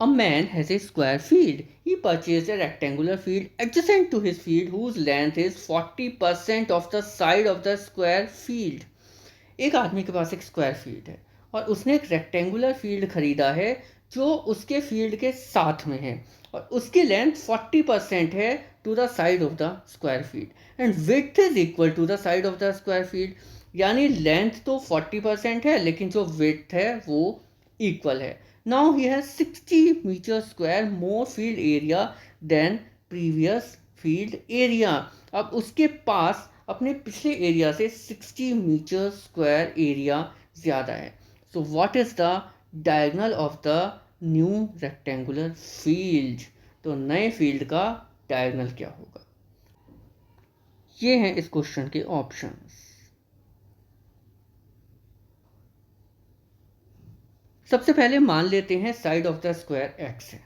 A man has a square field. He purchased a rectangular field adjacent to his field whose length is 40% of the side of the square field. एक आदमी के पास एक square field है और उसने एक rectangular field खरीदा है जो उसके फील्ड के साथ में है और उसकी लेंथ 40% है to the side of the square field and width is equal to the side of the square field. यानी लेंथ तो 40% है लेकिन जो विड्थ है वो इक्वल है। Now he has 60 metre square more field area than previous field area. अब उसके पास अपने पिछले एरिया से 60 मीटर स्क्वायर एरिया ज़्यादा है। So what is the diagonal of the new rectangular field? तो नए फील्ड का डायगोनल क्या होगा? ये हैं इस क्वेश्चन के ऑप्शंस। सबसे पहले मान लेते हैं side of the square x है।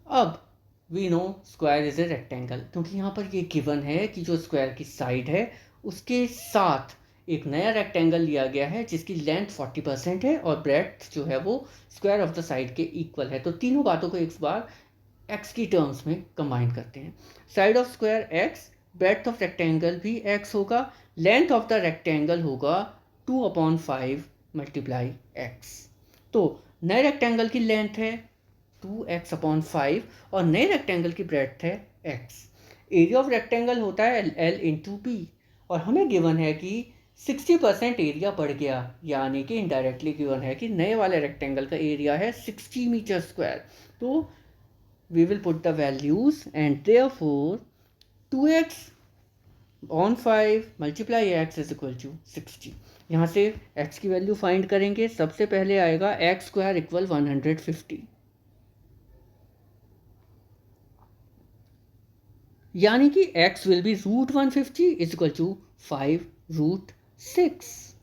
अब we know square is a rectangle, क्योंकि यहाँ पर ये गिवन है कि जो स्क्वायर की साइड है उसके साथ एक नया रेक्टेंगल लिया गया है जिसकी लेंथ 40% है और ब्रेड्थ जो है वो स्क्वायर ऑफ द साइड के इक्वल है। तो तीनों बातों को एक बार एक्स की टर्म्स में कंबाइन करते हैं। Side of square x, breadth of rectangle भी एक्स होगा, लेंथ ऑफ द रेक्टेंगल होगा 2/5 मल्टीप्लाई एक्स। तो नए रेक्टेंगल की लेंथ है 2x/5 और नए रेक्टेंगल की ब्रेड्थ है x। एरिया ऑफ रेक्टेंगल होता है L इंटू बी और हमें गिवन है कि 60% एरिया बढ़ गया, यानी कि इनडायरेक्टली गिवन है कि नए वाले रेक्टेंगल का एरिया है 60 मीटर स्क्वायर। तो we will put the values and therefore 2x/5 multiply x is equal to 60। यहाँ से x की वैल्यू फाइंड करेंगे। सबसे पहले आएगा x² इक्वल 150, यानी कि x will be √150 is equal to 5√6।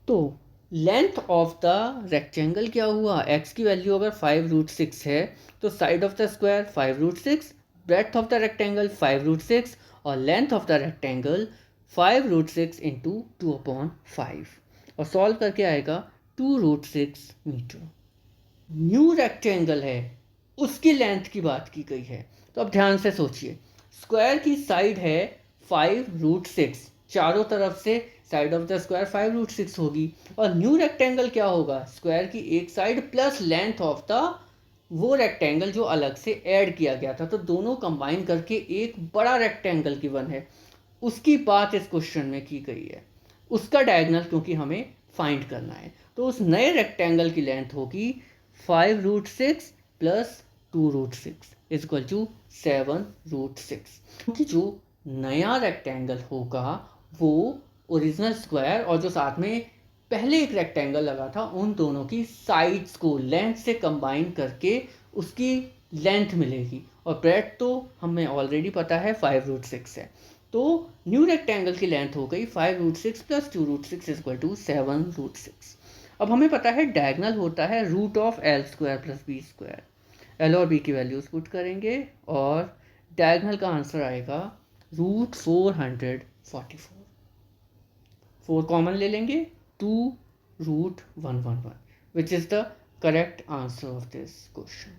तो लेंथ ऑफ द रेक्टेंगल क्या हुआ? x की वैल्यू अगर 5√6 है तो side of the square 5√6, breadth of the rectangle 5√6 और length of the rectangle 5√6 into 2/5 और सॉल्व करके आएगा 2√6 मीटर। न्यू रेक्टेंगल है उसकी लेंथ की बात की गई है। तो अब ध्यान से सोचिए, स्क्वायर की साइड है 5√6, चारों तरफ से साइड ऑफ द स्क्वायर 5√6 होगी और न्यू रेक्टेंगल क्या होगा? स्क्वायर की एक side plus length of the वो रेक्टेंगल जो अलग से ऐड किया गया था। तो दोनों कंबाइन करके एक बड़ा रेक्टेंगल गिवन है, उसकी बात इस क्वेश्चन में की गई है, उसका डायगोनल क्योंकि हमें फाइंड करना है। तो उस नए रेक्टेंगल की लेंथ होगी 5√6 प्लस 2√6 इज इक्वल टू 7√6। क्योंकि जो नया रेक्टेंगल होगा वो ओरिजिनल स्क्वायर और जो साथ में पहले एक रेक्टेंगल लगा था उन दोनों की साइड्स को लेंथ से कंबाइन करके उसकी लेंथ मिलेगी और ब्रेड्थ तो हमें ऑलरेडी पता है 5√6 है। तो न्यू रेक्टेंगल की लेंथ हो गई 5√6 प्लस 2√6 इज इक्वल टू 7√6। अब हमें पता है डायगोनल होता है √L² प्लस b²। L और b की वैल्यूज पुट करेंगे और डायगोनल का आंसर आएगा √444। 4 कॉमन ले लेंगे, 2√111 which is the correct answer of this question.